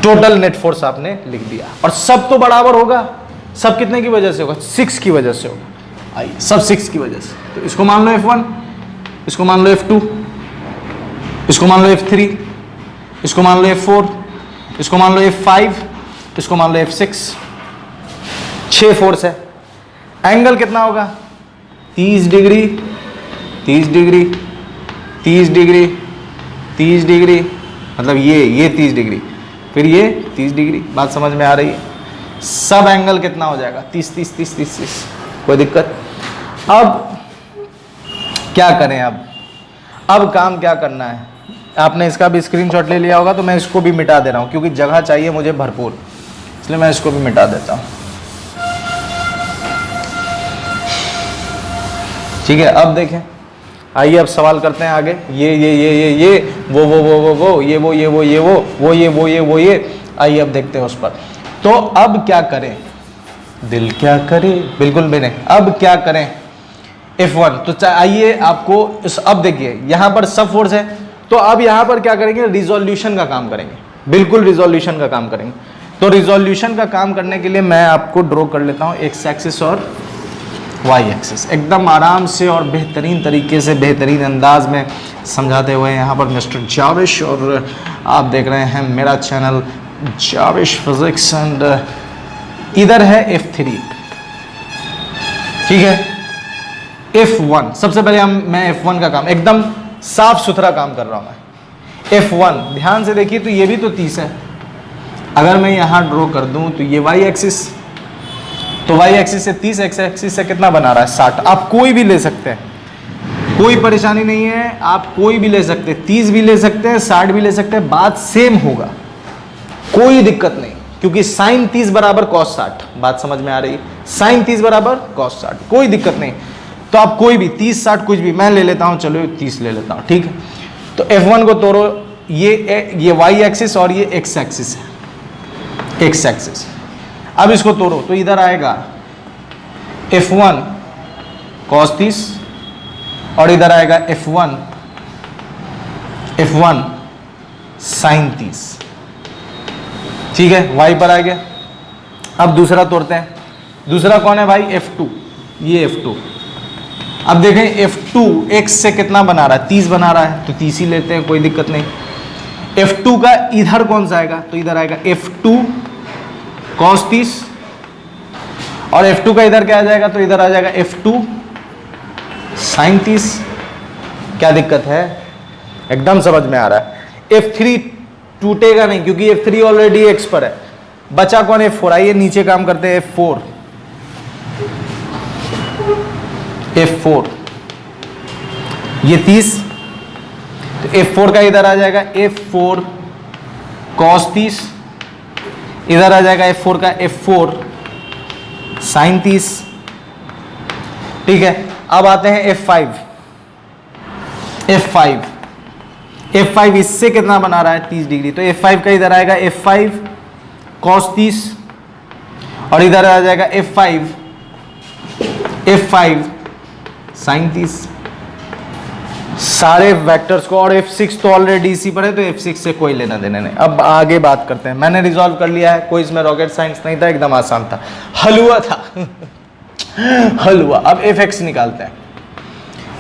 total net force आपने लिख दिया। और सब तो बराबर होगा, सब कितने की वजह से होगा? 6 की वजह से होगा। आइए, सब 6 की वजह से। तो इसको मान लो F1, इसको मान लो F2, इसको मान लो F3, इसको मान लो F4, इसको मान लो F5, इसको मान लो F6। 6 फोर्स है। एंगल कितना होगा? 30 डिग्री, 30 डिग्री, 30 डिग्री, 30 डिग्री, मतलब ये 30 डिग्री, फिर ये 30 डिग्री। बात समझ में आ रही है? सब एंगल कितना हो जाएगा? 30 30 30 30 30। कोई दिक्कत? अब क्या करें? अब काम क्या करना है? आपने इसका भी स्क्रीनशॉट ले लिया होगा, तो मैं इसको भी मिटा दे रहा हूँ क्योंकि जगह चाहिए मुझे भरपूर, इसलिए मैं इसको भी मिटा देता हूँ। ठीक है, अब देखें, आइए अब सवाल करते हैं आगे। ये वो ये, आइए अब देखते हैं उस पर। तो अब क्या करें, दिल क्या करे, बिल्कुल भी नहीं। अब क्या करें, F1। तो आइए आपको अब देखिए यहां पर सब फोर्स है, तो अब यहां पर क्या करेंगे, रिजोल्यूशन का काम करेंगे, बिल्कुल रिजोल्यूशन का काम करेंगे। तो रिजोल्यूशन का काम करने के लिए मैं आपको ड्रॉ कर लेता हूं एक्स एक्सिस और वाई एक्सिस, एकदम आराम से और बेहतरीन तरीके से, बेहतरीन अंदाज में समझाते हुए यहाँ पर मिस्टर जाविश, और आप देख रहे हैं मेरा चैनल जाविश फिजिक्स। एंड इधर है F3, ठीक है, F1। सबसे पहले मैं F1 का काम, एकदम साफ सुथरा काम कर रहा हूं मैं। F1 ध्यान से देखिए, तो ये भी तो 30 है। अगर मैं यहां ड्रॉ कर दूं तो ये y एक्सिस, तो y एक्सिस से 30, x एक्सिस से कितना बना रहा है, 60। आप कोई भी ले सकते हैं, कोई परेशानी नहीं है, आप कोई भी ले सकते हैं, 30 भी ले सकते हैं, 60 भी ले सकते हैं, बात सेम होगा, कोई दिक्कत नहीं, क्योंकि साइन 30 बराबर कॉस 60। बात समझ में आ रही है, साइन 30 बराबर कॉस 60, कोई दिक्कत नहीं। तो आप कोई भी 30 60 कुछ भी, मैं ले लेता हूं, चलो 30 ले लेता हूं, ठीक है। तो F1 को तोड़ो, ये y एक्सिस और ये x एक्सिस है, x एक्सिस। अब इसको तोड़ो तो इधर आएगा F1 cos 30 और इधर आएगा F1 sin 30, ठीक है, y पर आ गया। अब दूसरा तोड़ते हैं, दूसरा कौन है भाई, F2, ये F2। अब देखें F2 x से कितना बना रहा है, 30 बना रहा है, तो 30 ही लेते हैं, कोई दिक्कत नहीं। F2 का इधर कौन सा आएगा, तो इधर आएगा F2 cos 30, और F2 का इधर क्या आ जाएगा, तो इधर आ जाएगा F2 sin 30। क्या दिक्कत है, एकदम समझ में आ रहा है। F3 टूटेगा नहीं क्योंकि F3 ऑलरेडी x पर है, बचा कौन, F4। आइए नीचे काम करते हैं, F4 ये 30, तो F4 का इधर आ जाएगा F4 cos 30, इधर आ जाएगा F4 का F4 sin 30, ठीक है। अब आते हैं F5 इससे कितना बना रहा है, 30 डिग्री, तो F5 का इधर आएगा F5 cos 30 और इधर आ जाएगा F5 sin 30। सारे वेक्टर्स को, और F6 तो ऑलरेडी इसी पर है, तो F6 से कोई लेना देना नहीं। अब आगे बात करते हैं, मैंने रिजॉल्व कर लिया है, कोई इसमें रॉकेट साइंस नहीं था, एकदम आसान था, हलवा था हलवा। अब Fx निकालते हैं,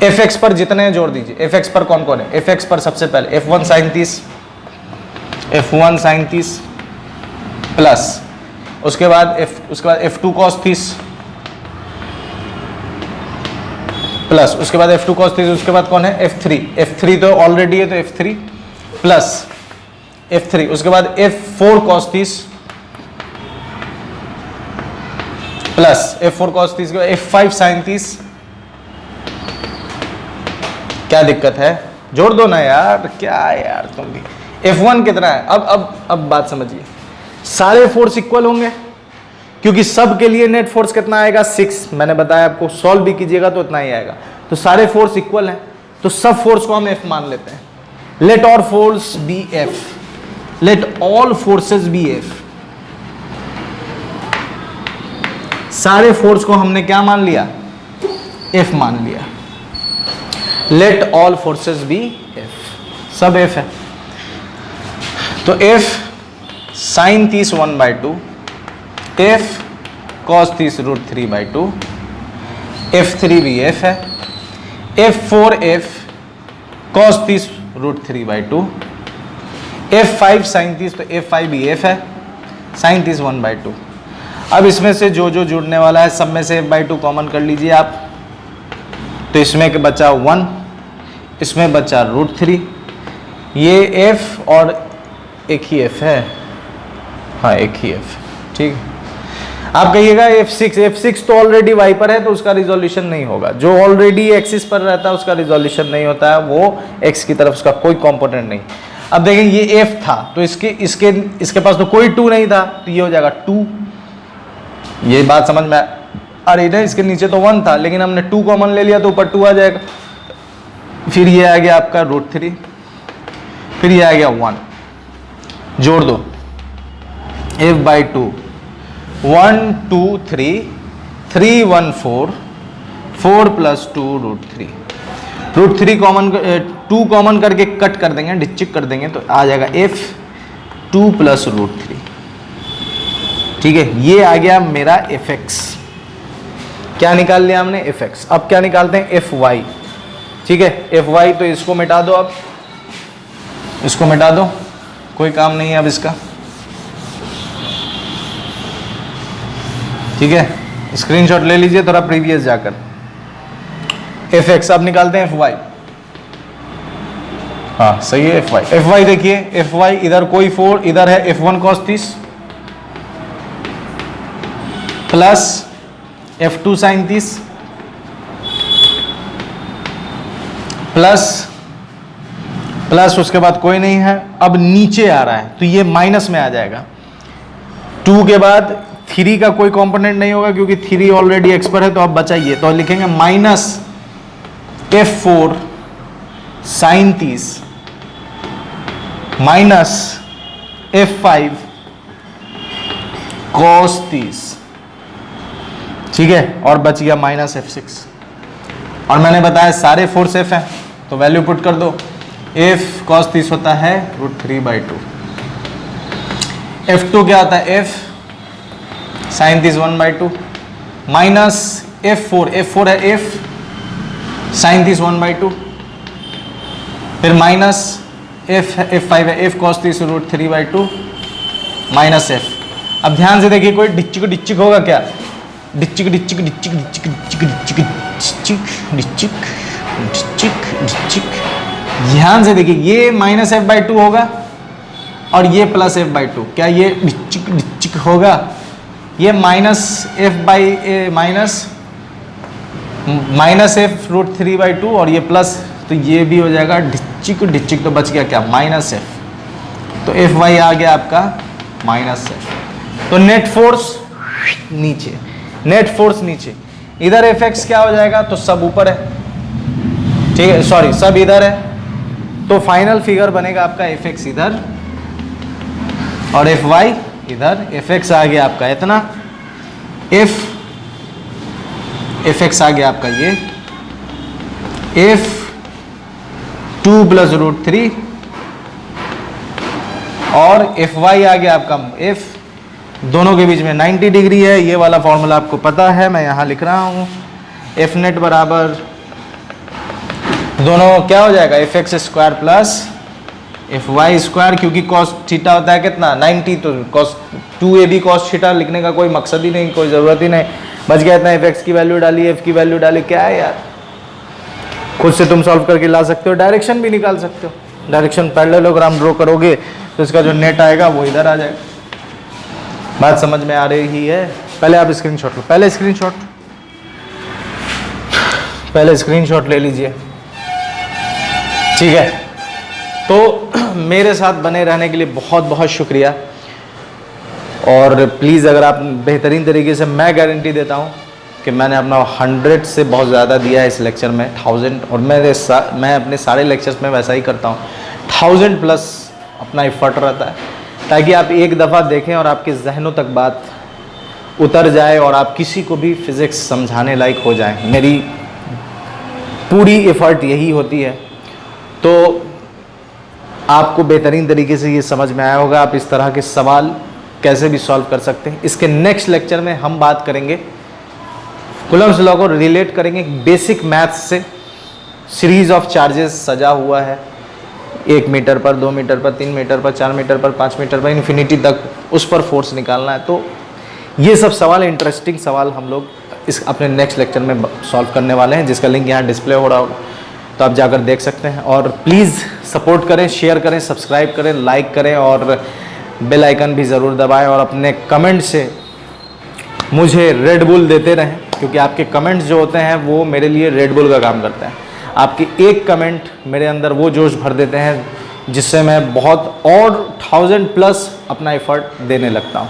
Fx पर जितने जोड़ दीजिए, Fx पर कौन कौन है, Fx पर सबसे पहले F1 sin 30 प्लस उसके बाद F2 cos 30 प्लस उसके बाद F2 cos 30, उसके बाद कौन है, F3 तो ऑलरेडी है, तो F3 प्लस F3, उसके बाद F4 cos 30 plus F4 cos 30 के बाद F5 sin 30। क्या दिक्कत है, जोड़ दो ना यार, क्या यार तुम भी। F1 कितना है, अब बात समझिए, सारे फोर्स इक्वल होंगे क्योंकि सब के लिए नेट फोर्स कितना आएगा, 6। मैंने बताया आपको, सॉल्व भी कीजिएगा तो इतना ही आएगा। तो सारे फोर्स इक्वल हैं, तो सब फोर्स को हम F मान लेते हैं। Let all force be F, let all forces be F। सारे फोर्स को हमने क्या मान लिया, F मान लिया। Let all forces be F, सब F है। तो F sin 30 1/2, F cos 30 √3/2, F3 भी F है, F4 cos 30 √3/2, F5 sin 30, तो F5 भी F है, sin 30 1/2। अब इसमें से जो जो जुड़ने वाला है सब में से F/2 कॉमन कर लीजिए आप, तो इसमें के बचा 1, इसमें बचा √3, ये F और एक ही F है, हाँ एक ही F, ठीक है। आप कहिएगा F6 तो ऑलरेडी वाई पर है तो उसका रिजोल्यूशन नहीं होगा। जो ऑलरेडी एक्सिस पर रहता है उसका रिजोल्यूशन नहीं होता है, वो एक्स की तरफ उसका कोई कंपोनेंट नहीं। अब देखें ये F था तो इसके पास तो कोई 2 नहीं था, तो ये हो जाएगा 2। ये बात समझ में आ रही है। इसके नीचे तो 1 था लेकिन हमने 2 कॉमन ले लिया तो ऊपर 2 आ जाएगा। फिर ये आ गया आपका √3, फिर ये आ गया 1, जोड़ दो F/2 1 2 3 3 1 4 4 + 2 √3 कॉमन 2 कॉमन करके कट कर देंगे, डिस्टिक कर देंगे तो आ जाएगा F2 + √3। ठीक है, ये आ गया मेरा Fx। क्या निकाल लिया हमने? Fx। अब क्या निकालते हैं? Fy। ठीक है, Fy तो इसको मिटा दो, अब इसको मिटा दो, कोई काम नहीं है अब इसका। ठीक है, स्क्रीनशॉट ले लीजिए थोड़ा प्रीवियस जाकर। Fx अब निकालते हैं Fy। हाँ सही है, Fy देखिए, Fy इधर कोई 4, इधर है F1 cos 30 plus F2 sin 30 plus उसके बाद कोई नहीं है। अब नीचे आ रहा है तो ये माइनस में आ जाएगा। 2 के बाद 3 का कोई कंपोनेंट नहीं होगा क्योंकि 3 ऑलरेडी एक्स पर है, तो अब बचाइए तो लिखेंगे minus F4 sin 30 minus F5 cos 30। ठीक है, और बच गया माइनस F6। और मैंने बताया सारे फोर्स F हैं तो वैल्यू पुट कर दो। F cos 30 होता है √3/2। F2 क्या होता है? F sin 30 1/2 माइनस F4 है F sin 30 1/2, फिर माइनस F5 है F cos 30 √3/2 माइनस F। अब ध्यान से देखिए, कोई डिच्चिक होगा क्या? डिच्चिक ध्यान से देखिए, ये माइनस F/2 होगा और ये प्लस F/2। क्या ये डिच्चिक होगा? ये माइनस F √3/2 और ये प्लस, तो ये भी हो जाएगा डिच्चिक। तो बच गया क्या? Minus F। तो Fy आ गया आपका माइनस F। तो नेट फोर्स नीचे, इधर Fx क्या हो जाएगा? तो सब ऊपर है, ठीक है, सॉरी सब इधर है, तो फाइनल फिगर बनेगा आपका Fx इधर और Fy इधर। Fx आ गया आपका इतना, Fx आ गया आपका ये F2 + √3 और Fy आ गया आपका F, दोनों के बीच में 90 डिग्री है। ये वाला फॉर्मूला आपको पता है, मैं यहाँ लिख रहा हूँ। F नेट बराबर दोनों क्या हो जाएगा? Fx² + Fy², क्योंकि cos थीटा होता है कितना? 90, तो cos 2ab cos थीटा लिखने का कोई मकसद ही नहीं, कोई ज़रूरत ही नहीं। बच गया इतना। Fx की वैल्यू डाली, F की वैल्यू डाली, क्या है यार, खुद से तुम सॉल्व करके ला सकते हो, डायरेक्शन भी निकाल सकते हो। डायरेक्शन पैरेललोग्राम ड्रॉ करोगे तो इसका जो नेट आएगा वो इधर आ जाएगा। बात समझ में आ रही है? पहले आप स्क्रीनशॉट लो, पहले स्क्रीनशॉट ले लीजिए। ठीक है, तो मेरे साथ बने रहने के लिए बहुत बहुत शुक्रिया। और प्लीज़ अगर आप बेहतरीन तरीके से, मैं गारंटी देता हूँ कि मैंने अपना 100 से बहुत ज़्यादा दिया है इस लेक्चर में, 1000, और मैं अपने सारे लेक्चर्स में वैसा ही करता हूँ। 1000+ अपना एफर्ट रहता है ताकि आप एक दफ़ा देखें और आपके जहनों तक बात उतर जाए और आप किसी को भी फिज़िक्स समझाने लायक हो जाएं। मेरी पूरी एफर्ट यही होती है। तो आपको बेहतरीन तरीके से ये समझ में आया होगा, आप इस तरह के सवाल कैसे भी सॉल्व कर सकते हैं। इसके नेक्स्ट लेक्चर में हम बात करेंगे, कूलम्ब्स लॉ को रिलेट करेंगे बेसिक मैथ्स से। सीरीज ऑफ चार्जेस सजा हुआ है 1 मीटर पर, 2 मीटर पर, 3 मीटर पर, 4 मीटर पर, 5 मीटर पर, इन्फिनिटी तक उस पर फोर्स निकालना है। तो ये सब सवाल, इंटरेस्टिंग सवाल हम लोग इस अपने नेक्स्ट लेक्चर में सॉल्व करने वाले हैं, जिसका लिंक यहाँ डिस्प्ले हो रहा होगा, तो आप जाकर देख सकते हैं। और प्लीज़ सपोर्ट करें, शेयर करें, सब्सक्राइब करें, लाइक करें और बेल आइकन भी ज़रूर दबाएं और अपने कमेंट से मुझे रेड बुल देते रहें, क्योंकि आपके कमेंट्स जो होते हैं वो मेरे लिए रेड बुल का काम करते हैं। आपकी एक कमेंट मेरे अंदर वो जोश भर देते हैं जिससे मैं बहुत और 1000+ अपना एफर्ट देने लगता हूँ।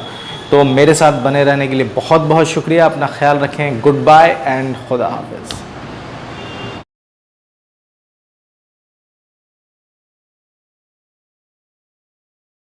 तो मेरे साथ बने रहने के लिए बहुत बहुत शुक्रिया। अपना ख्याल रखें। गुड बाय एंड खुदा हाफिज़।